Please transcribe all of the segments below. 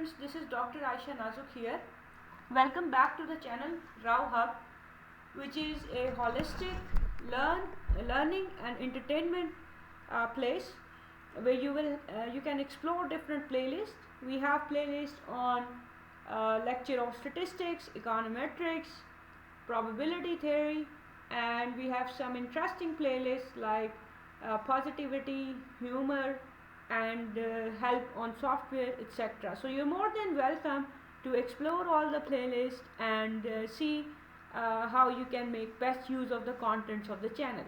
students, this is Dr. Aisha Nazuk here. Welcome back to the channel Rao Hub, which is a holistic learning and entertainment place where you can explore different playlists. We have playlists on lecture of statistics, econometrics, probability theory, and we have some interesting playlists like positivity, humor, and help on software, etc. So you're more than welcome to explore all the playlists and see how you can make best use of the contents of the channel.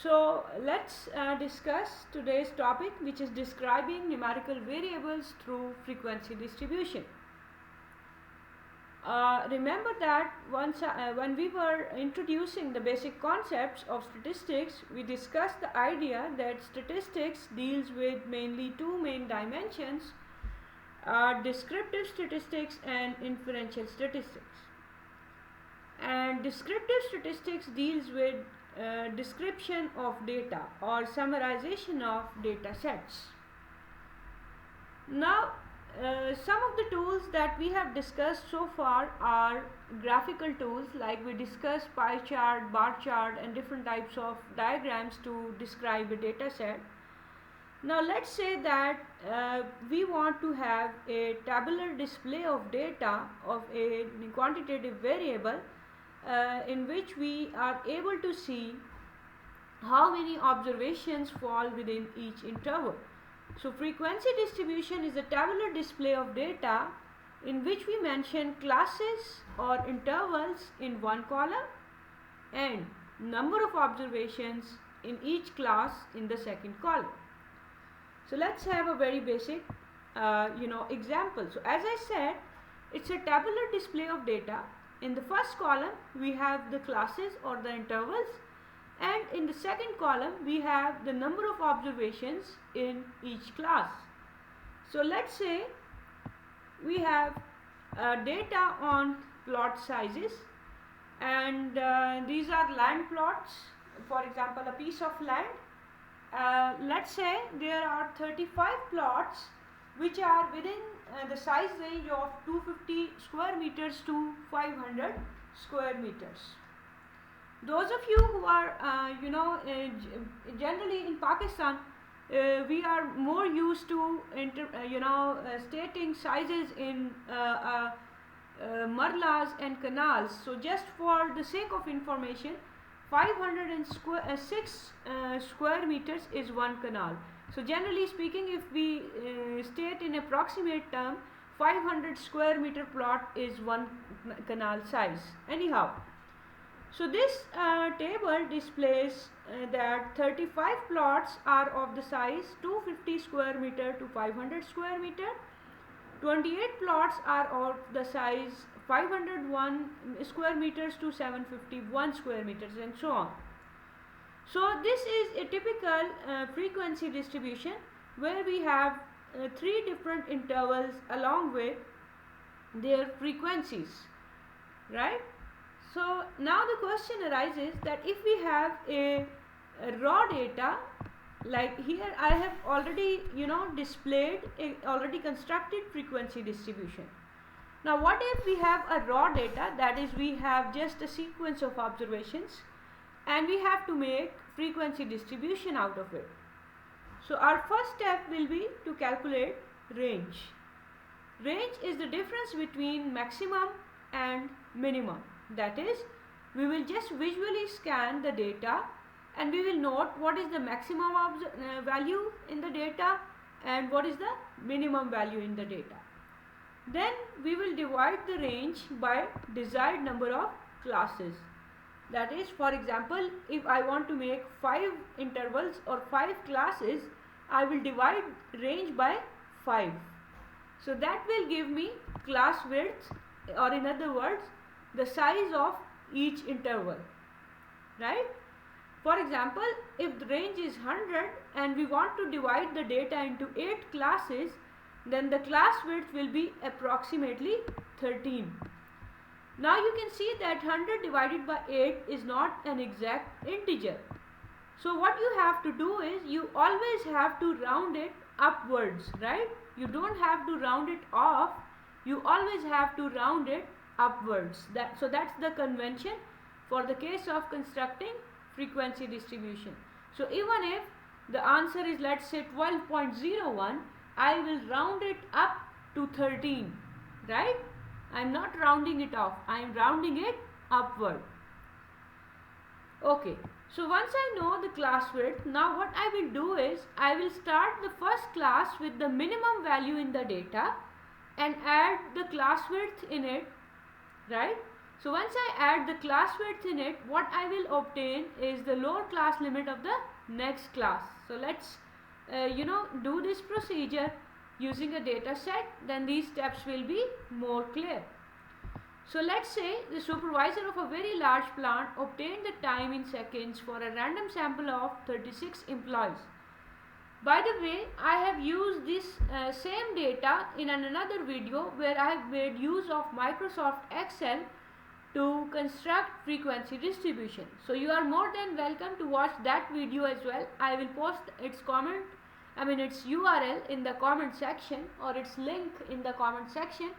So let's discuss today's topic, which is describing numerical variables through frequency distribution. Remember that when we were introducing the basic concepts of statistics, we discussed the idea that statistics deals with mainly two main dimensions, descriptive statistics and inferential statistics. And descriptive statistics deals with description of data or summarization of data sets. Now, some of the tools that we have discussed so far are graphical tools, like we discussed pie chart, bar chart, and different types of diagrams to describe a data set. Now let's say that we want to have a tabular display of data of a quantitative variable in which we are able to see how many observations fall within each interval. So frequency distribution is a tabular display of data in which we mention classes or intervals in one column and number of observations in each class in the second column. So let's have a very basic example. So as I said, it's a tabular display of data. In the first column we have the classes or the intervals, and in the second column we have the number of observations in each class. So let's say we have data on plot sizes, and these are land plots. For example, a piece of land, let's say there are 35 plots which are within the size range of 250 square meters to 500 square meters. Those of you who are generally in Pakistan, we are more used to stating sizes in marlas and canals. So just for the sake of information, 506 square meters is one canal. So generally speaking, if we state in approximate term, 500 square meter plot is one canal size. Anyhow, so this table displays that 35 plots are of the size 250 square meter to 500 square meter, 28 plots are of the size 501 square meters to 751 square meters, and so on. So this is a typical frequency distribution where we have three different intervals along with their frequencies, right? So now the question arises that if we have a raw data, like here I have already displayed a already constructed frequency distribution. Now what if we have a raw data, that is we have just a sequence of observations and we have to make frequency distribution out of it. So our first step will be to calculate range. Range is the difference between maximum and minimum. That is, we will just visually scan the data and we will note what is the maximum value in the data and what is the minimum value in the data. Then we will divide the range by desired number of classes. That is, for example, if I want to make 5 intervals or 5 classes, I will divide range by 5. So that will give me class width, or in other words, the size of each interval, right? For example, if the range is 100 and we want to divide the data into 8 classes, then the class width will be approximately 13. Now you can see that 100 divided by 8 is not an exact integer. So what you have to do is you always have to round it upwards, right? You don't have to round it off, you always have to round it upwards. So that's the convention for the case of constructing frequency distribution. So even if the answer is, let's say, 12.01, I will round it up to 13, right? I'm not rounding it off, I'm rounding it upward. Okay, so once I know the class width, now what I will do is I will start the first class with the minimum value in the data and add the class width in it, right? So once I add the class width in it, what I will obtain is the lower class limit of the next class. So let's do this procedure using a data set, then these steps will be more clear. So let's say the supervisor of a very large plant obtained the time in seconds for a random sample of 36 employees. By the way, I have used this same data in another video where I have made use of Microsoft Excel to construct frequency distribution. So you are more than welcome to watch that video as well. I will post its URL in the comment section, or its link in the comment section,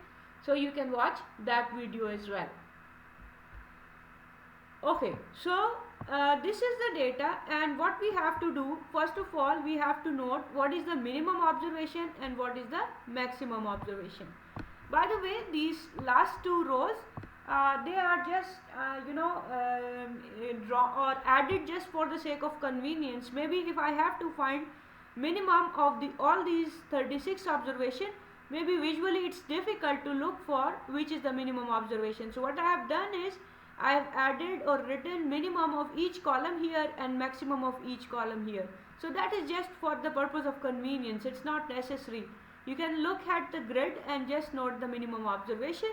so you can watch that video as well. Okay, so this is the data, and what we have to do, first of all, we have to note what is the minimum observation and what is the maximum observation. By the way, these last two rows, they are just added just for the sake of convenience. Maybe if I have to find minimum of all these 36 observation, maybe visually it's difficult to look for which is the minimum observation. So what I have done is I have added or written minimum of each column here and maximum of each column here. So that is just for the purpose of convenience, it's not necessary. You can look at the grid and just note the minimum observation.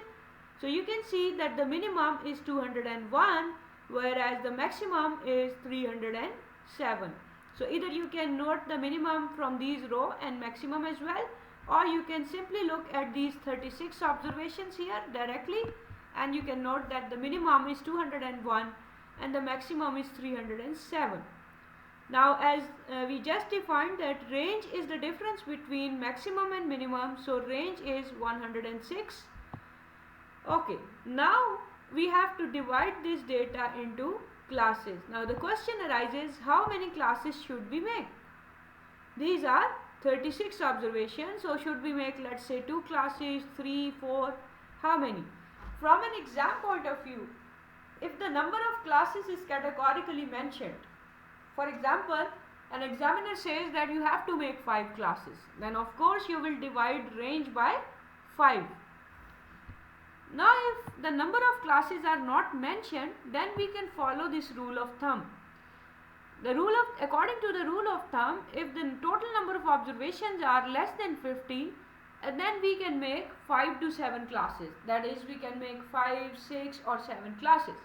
So you can see that the minimum is 201, whereas the maximum is 307. So either you can note the minimum from these row and maximum as well, or you can simply look at these 36 observations here directly, and you can note that the minimum is 201 and the maximum is 307. Now, as we just defined that range is the difference between maximum and minimum, so range is 106. Okay, now we have to divide this data into classes. Now the question arises, how many classes should we make? These are 36 observations, so should we make, let's say, 2 classes, 3, 4, how many? From an exam point of view, if the number of classes is categorically mentioned, for example, an examiner says that you have to make 5 classes, then of course you will divide range by 5. Now if the number of classes are not mentioned, then we can follow this rule of thumb. According to the rule of thumb, if the total number of observations are less than 50, then we can make 5 to 7 classes. That is, we can make 5, 6 or 7 classes.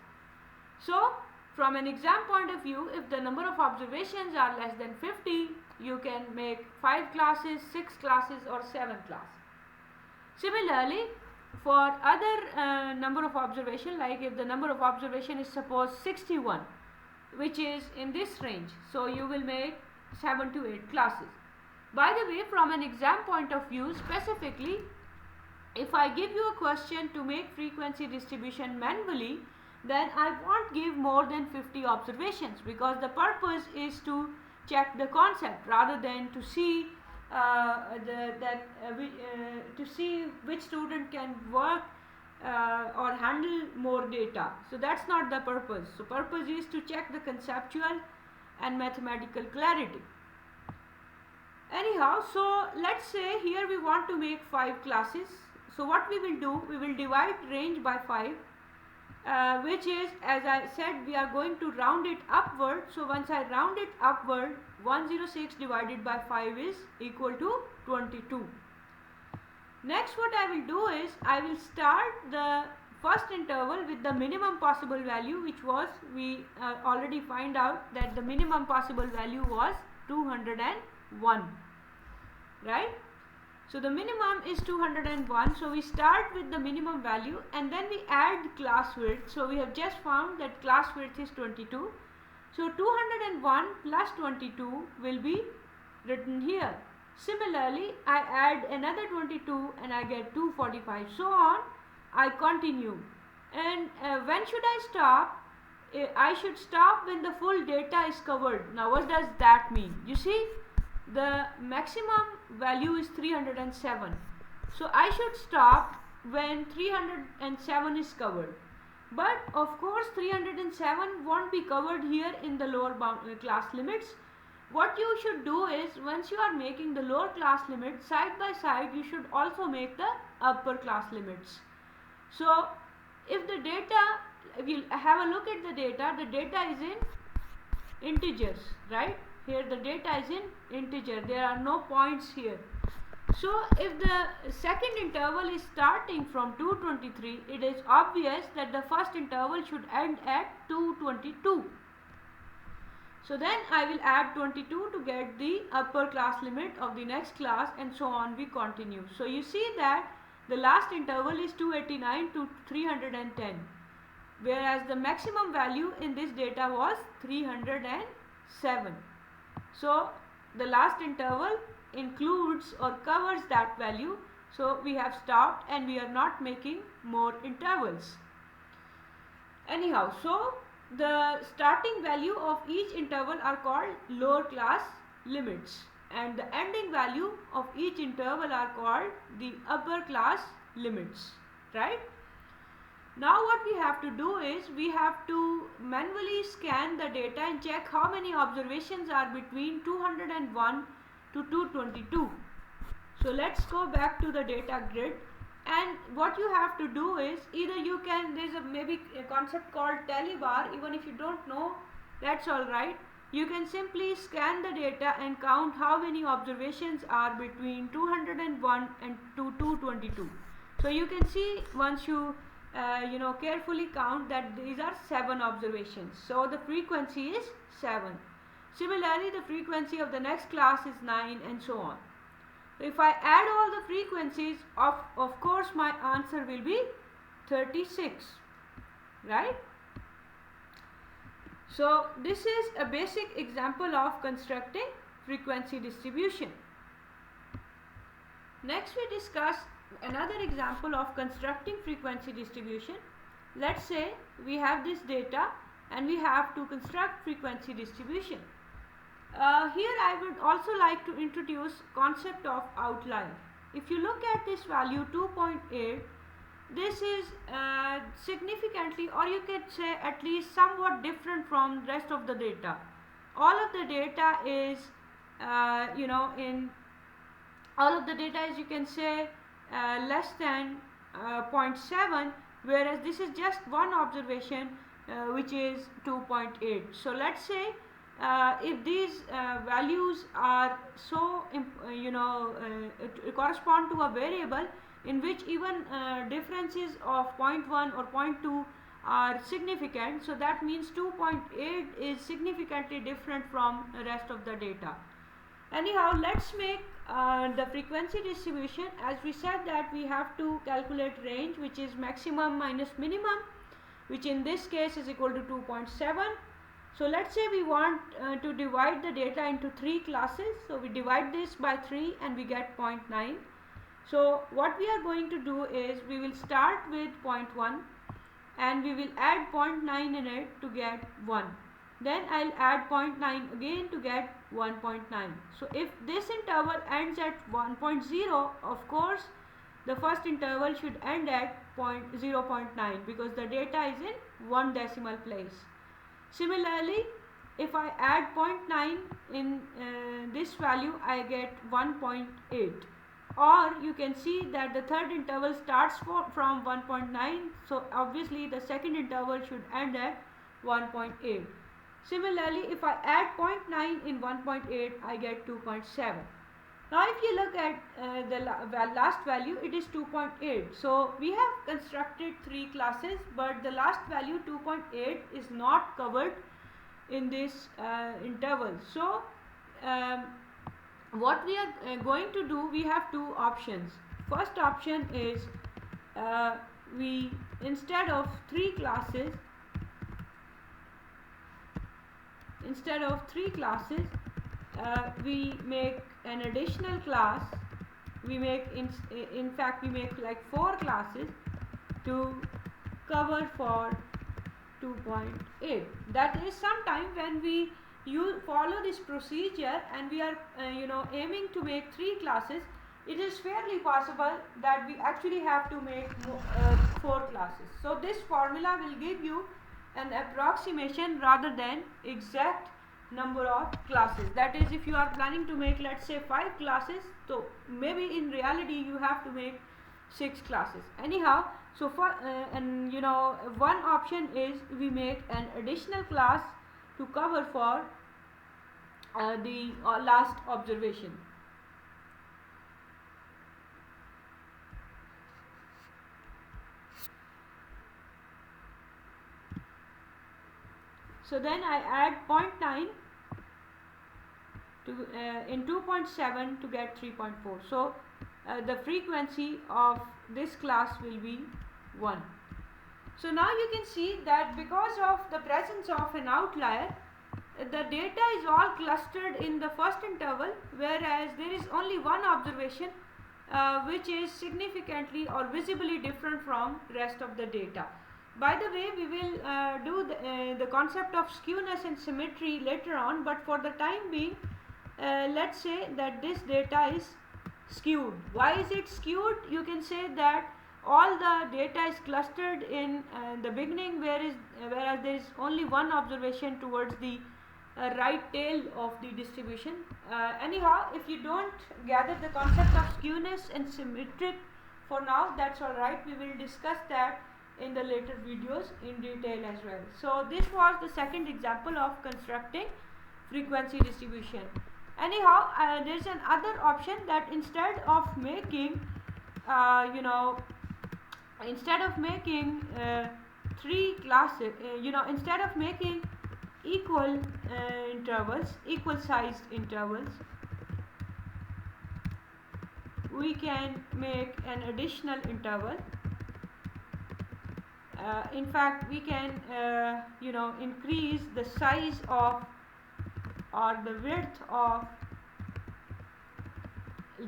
So from an exam point of view, if the number of observations are less than 50, you can make 5 classes, 6 classes or 7 classes. Similarly, for other number of observation, like if the number of observation is suppose 61, which is in this range, so you will make 7 to 8 classes. By the way, from an exam point of view, specifically, if I give you a question to make frequency distribution manually, then I won't give more than 50 observations, because the purpose is to check the concept rather than to see to see which student can work or handle more data. So that's not the purpose. So purpose is to check the conceptual and mathematical clarity. Anyhow, so let's say here we want to make 5 classes. So what we will do, we will divide range by 5, which is, as I said, we are going to round it upward. So once I round it upward, 106 divided by 5 is equal to 22. Next, what I will do is, I will start the first interval with the minimum possible value, which was, we already find out that the minimum possible value was 201, right? So the minimum is 201, so we start with the minimum value and then we add class width. So we have just found that class width is 22. So 201 plus 22 will be written here. Similarly, I add another 22 and I get 245. So on, I continue. And when should I stop? I should stop when the full data is covered. Now, what does that mean? You see, the maximum value is 307. So I should stop when 307 is covered. But of course 307 won't be covered here in the lower class limits. What you should do is, once you are making the lower class limits, side by side you should also make the upper class limits. So if the data, if you have a look at the data is in integers, right? Here the data is in integer, there are no points here. So if the second interval is starting from 223, it is obvious that the first interval should end at 222. So then I will add 22 to get the upper class limit of the next class, and so on we continue. So you see that the last interval is 289 to 310, whereas the maximum value in this data was 307. So the last interval includes or covers that value, so we have stopped and we are not making more intervals. Anyhow, so the starting value of each interval are called lower class limits, and the ending value of each interval are called the upper class limits, right? Now what we have to do is, we have to manually scan the data and check how many observations are between 201 to 222. So let's go back to the data grid, and what you have to do is, either you can, there's maybe a concept called tally bar. Even if you don't know, that's alright. You can simply scan the data and count how many observations are between 201 and 222. So you can see, once you carefully count, that these are 7 observations. So the frequency is 7. Similarly, the frequency of the next class is 9, and so on. If I add all the frequencies, of course my answer will be 36, right? So this is a basic example of constructing frequency distribution. Next we discuss another example of constructing frequency distribution. Let's say we have this data and we have to construct frequency distribution. Here I would also like to introduce concept of outlier. If you look at this value 2.8, this is significantly, or you could say at least somewhat different from the rest of the data. All of the data is in all of the data is, you can say, less than 0.7, whereas this is just one observation which is 2.8. So let's say if these values are so correspond to a variable in which even differences of 0.1 or 0.2 are significant, so that means 2.8 is significantly different from the rest of the data. Anyhow, let's make the frequency distribution. As we said that we have to calculate range, which is maximum minus minimum, which in this case is equal to 2.7. So let's say we want to divide the data into 3 classes. So we divide this by 3 and we get 0.9. So what we are going to do is, we will start with 0.1 and we will add 0.9 in it to get 1. Then I'll add 0.9 again to get 1.9. So if this interval ends at 1.0, of course the first interval should end at 0.9 because the data is in 1 decimal place. Similarly, if I add 0.9 in this value, I get 1.8. Or you can see that the third interval starts from 1.9, so obviously the second interval should end at 1.8. Similarly, if I add 0.9 in 1.8, I get 2.7. Now if you look at the last value, it is 2.8. So we have constructed 3 classes, but the last value 2.8 is not covered in this interval. So what we are going to do, we have 2 options. First option is we, instead of 3 classes, we make an additional class. We make in fact we make like 4 classes to cover for 2.8. That is, sometime when we follow this procedure and we are aiming to make 3 classes, it is fairly possible that we actually have to make 4 classes. So this formula will give you an approximation rather than exact number of classes. That is, if you are planning to make, let's say, 5 classes, so maybe in reality you have to make 6 classes. Anyhow, so for one option is we make an additional class to cover for the last observation. So then I add 0.9 to in 2.7 to get 3.4. So the frequency of this class will be 1. So now you can see that because of the presence of an outlier, the data is all clustered in the first interval, whereas there is only one observation which is significantly or visibly different from rest of the data. By the way, we will do the concept of skewness and symmetry later on, but for the time being, let's say that this data is skewed. Why is it skewed? You can say that all the data is clustered in the beginning, whereas there is only one observation towards the right tail of the distribution. Anyhow, if you don't gather the concept of skewness and symmetric for now, that's alright. We will discuss that in the later videos in detail as well. So this was the second example of constructing frequency distribution. Anyhow, there is another option that instead of making instead of making 3 classes, instead of making equal intervals, equal sized intervals, we can make an additional interval. In fact, we can increase the size of or the width of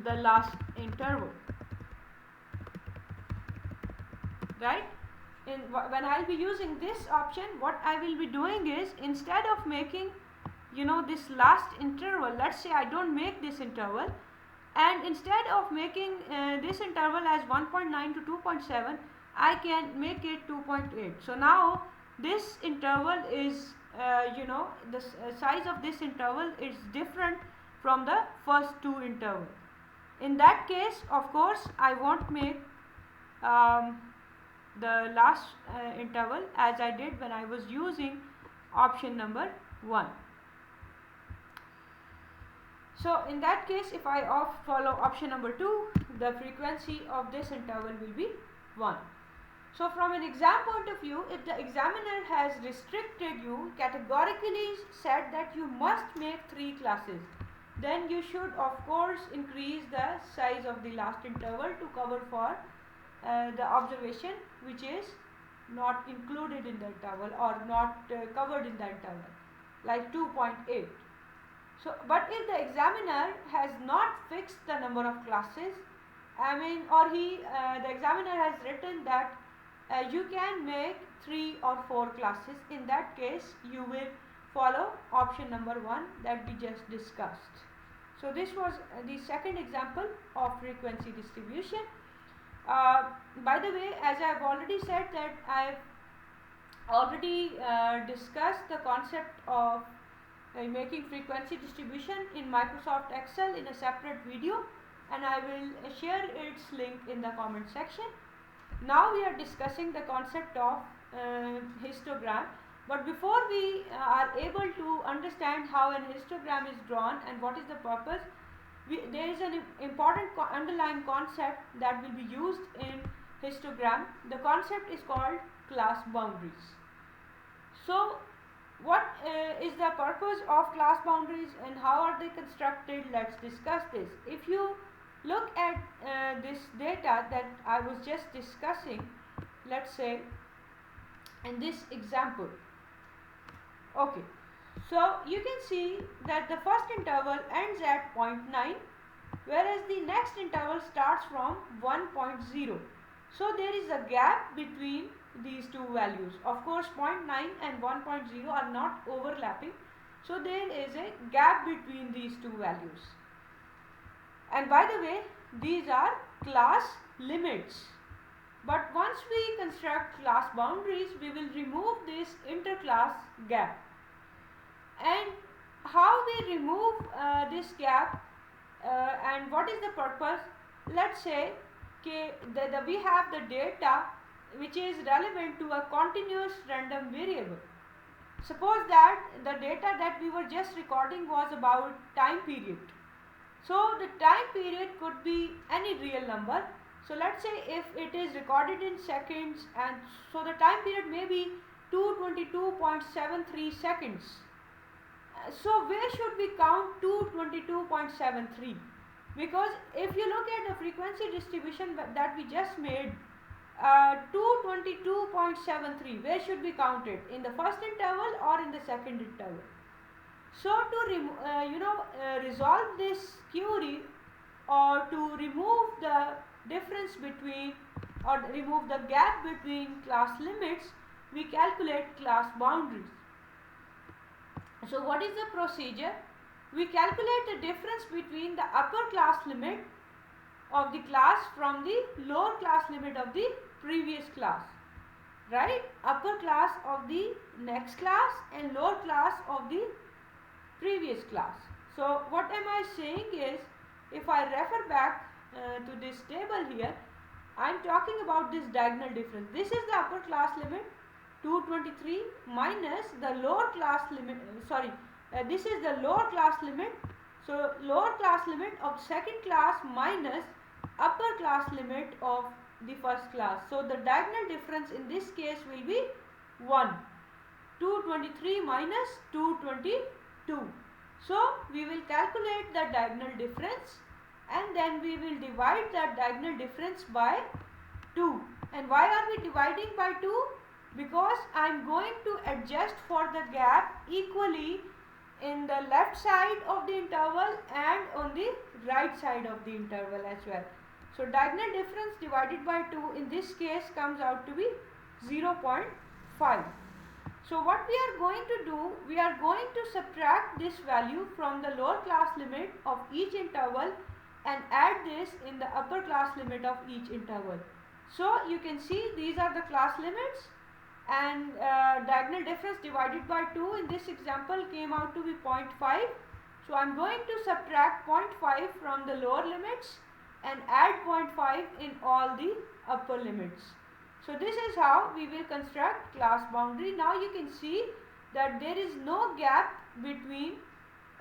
the last interval, right? When I'll be using this option, what I will be doing is, instead of making this last interval, let's say I don't make this interval, and instead of making this interval as 1.9 to 2.7, I can make it 2.8. So now this interval is the size of this interval is different from the first 2 intervals. In that case, of course, I won't make the last interval as I did when I was using option number 1. So in that case, if I follow option number 2, the frequency of this interval will be 1. So from an exam point of view, if the examiner has restricted you, categorically said that you must make 3 classes, then you should of course increase the size of the last interval to cover for the observation which is not included in the interval or not covered in the interval, like 2.8. So, but if the examiner has not fixed the number of classes, or the examiner has written that you can make 3 or 4 classes, in that case you will follow option number 1 that we just discussed. So this was the second example of frequency distribution. By the way, as I have already said that I have already discussed the concept of making frequency distribution in Microsoft Excel in a separate video, and I will share its link in the comment section. Now we are discussing the concept of histogram, but before we are able to understand how an histogram is drawn and what is the purpose, there is an important underlying concept that will be used in histogram. The concept is called class boundaries. So what is the purpose of class boundaries and how are they constructed? Let's discuss this. If you look at this data that I was just discussing, let's say in this example, okay, So you can see that the first interval ends at 0.9, whereas the next interval starts from 1.0. So there is a gap between these two values. Of course 0.9 and 1.0 are not overlapping, so there is a gap between these two values. And by the way, these are class limits. But once we construct class boundaries, we will remove this interclass gap. And how we remove this gap and what is the purpose? Let's say we have the data which is relevant to a continuous random variable. Suppose that the data that we were just recording was about time period. So the time period could be any real number. So let's say if it is recorded in seconds, and so the time period may be 222.73 seconds. So where should we count 222.73? Because if you look at the frequency distribution that we just made, 222.73, where should we count it? In the first interval or in the second interval? So to resolve this query, or to remove the difference between, or remove the gap between class limits, we calculate class boundaries. So what is the procedure? We calculate the difference between the upper class limit of the class from the lower class limit of the previous class, right? Upper class of the next class and lower class of the previous class. So what am I saying is, if I refer back to this table here, I am talking about this diagonal difference. This is the upper class limit 223 minus the lower class limit, this is the lower class limit. So lower class limit of second class minus upper class limit of the first class. So the diagonal difference in this case will be 1. 223 minus 222. So we will calculate the diagonal difference, and then we will divide that diagonal difference by 2. And why are we dividing by 2? Because I am going to adjust for the gap equally in the left side of the interval and on the right side of the interval as well. So diagonal difference divided by 2 in this case comes out to be 0.5. So what we are going to do, we are going to subtract this value from the lower class limit of each interval and add this in the upper class limit of each interval. So you can see these are the class limits, and diagonal difference divided by 2 in this example came out to be 0.5. So I am going to subtract 0.5 from the lower limits and add 0.5 in all the upper limits. So this is how we will construct class boundary. Now you can see that there is no gap between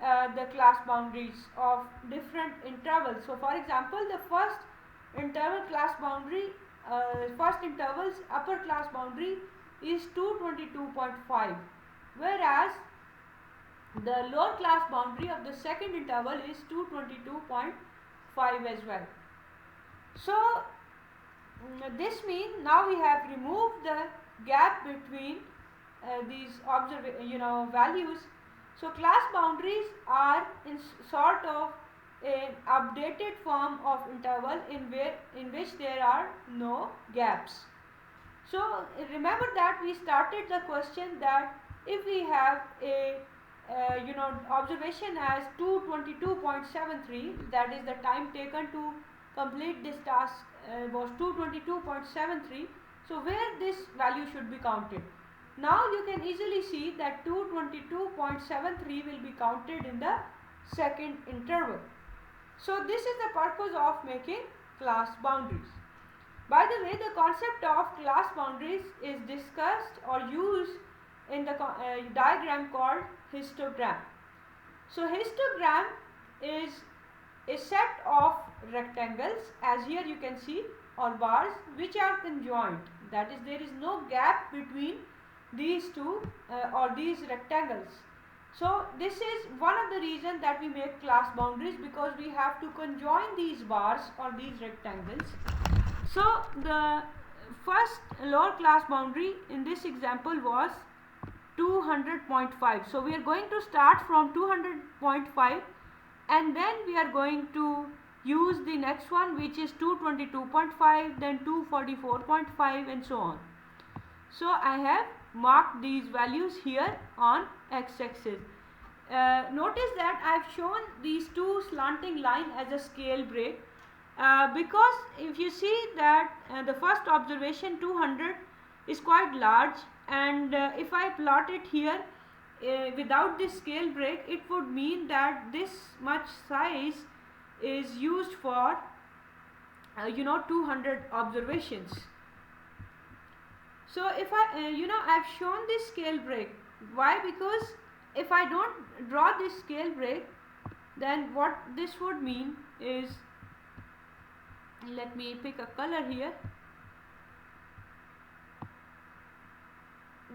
the class boundaries of different intervals. So for example, the first interval class boundary, first interval's upper class boundary is 222.5, whereas the lower class boundary of the second interval is 222.5 as well. So this means now we have removed the gap between these values. So class boundaries are in sort of an updated form of interval in which there are no gaps. So remember that we started the question that if we have a observation as 222.73, that is the time taken to complete this task was 222.73. So where this value should be counted? Now you can easily see that 222.73 will be counted in the second interval. So this is the purpose of making class boundaries. By the way, the concept of class boundaries is discussed or used in the diagram called histogram. So histogram is a set of rectangles, as here you can see, or bars, which are conjoined. That is, there is no gap between these two or these rectangles. So this is one of the reasons that we make class boundaries, because we have to conjoin these bars or these rectangles. So the first lower class boundary in this example was 200.5. So we are going to start from 200.5 and then we are going to use the next one, which is 222.5, then 244.5 and so on. So I have marked these values here on x-axis. Notice that I have shown these two slanting lines as a scale break because if you see that the first observation 200 is quite large, and if I plot it here without this scale break, it would mean that this much size is used for 200 observations. So if I've shown this scale break. Why? Because if I don't draw this scale break, then what this would mean is, let me pick a color here.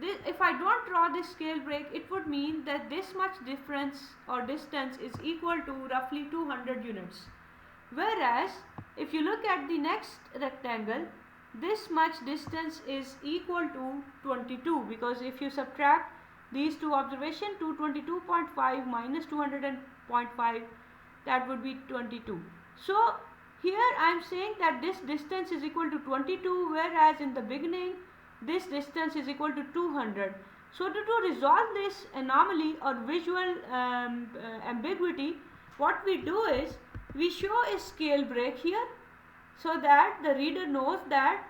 If I don't draw this scale break, it would mean that this much difference or distance is equal to roughly 200 units. Whereas if you look at the next rectangle, this much distance is equal to 22, because if you subtract these two observations, 222.5 minus 200.5, that would be 22. So here I am saying that this distance is equal to 22, whereas in the beginning this distance is equal to 200. So to resolve this anomaly or visual ambiguity, what we do is we show a scale break here, so that the reader knows that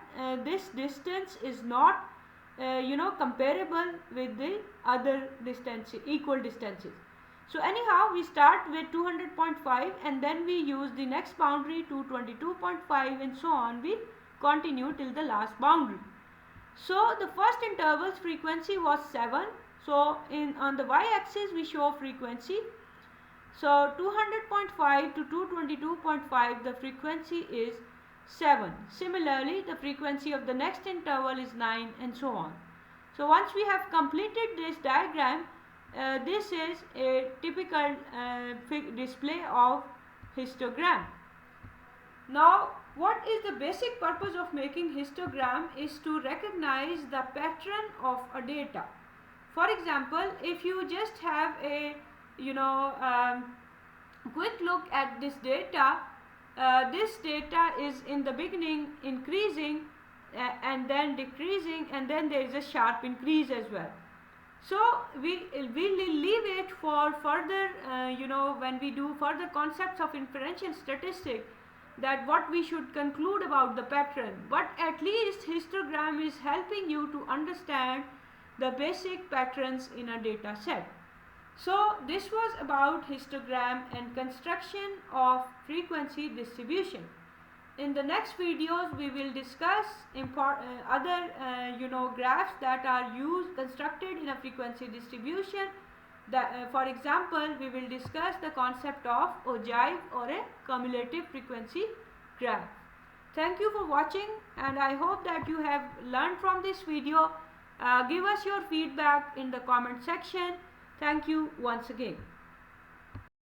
this distance is not comparable with the other distances, equal distances. So anyhow, we start with 200.5 and then we use the next boundary 222.5 and so on. We continue till the last boundary. So the first interval's frequency was 7. So on the y-axis we show frequency. So 200.5 to 222.5, the frequency is 7. Similarly, the frequency of the next interval is 9 and so on. So once we have completed this diagram, this is a typical display of histogram. Now, what is the basic purpose of making histogram is to recognize the pattern of a data. For example, if you just have a quick look at this data, this data is in the beginning increasing and then decreasing, and then there is a sharp increase as well. So we will leave it for further when we do further concepts of inferential statistics, that what we should conclude about the pattern. But at least histogram is helping you to understand the basic patterns in a data set. So this was about histogram and construction of frequency distribution. In the next videos we will discuss other graphs that are constructed in a frequency distribution. For example, we will discuss the concept of ogive or a cumulative frequency graph. Thank you for watching, and I hope that you have learned from this video. Give us your feedback in the comment section. Thank you once again.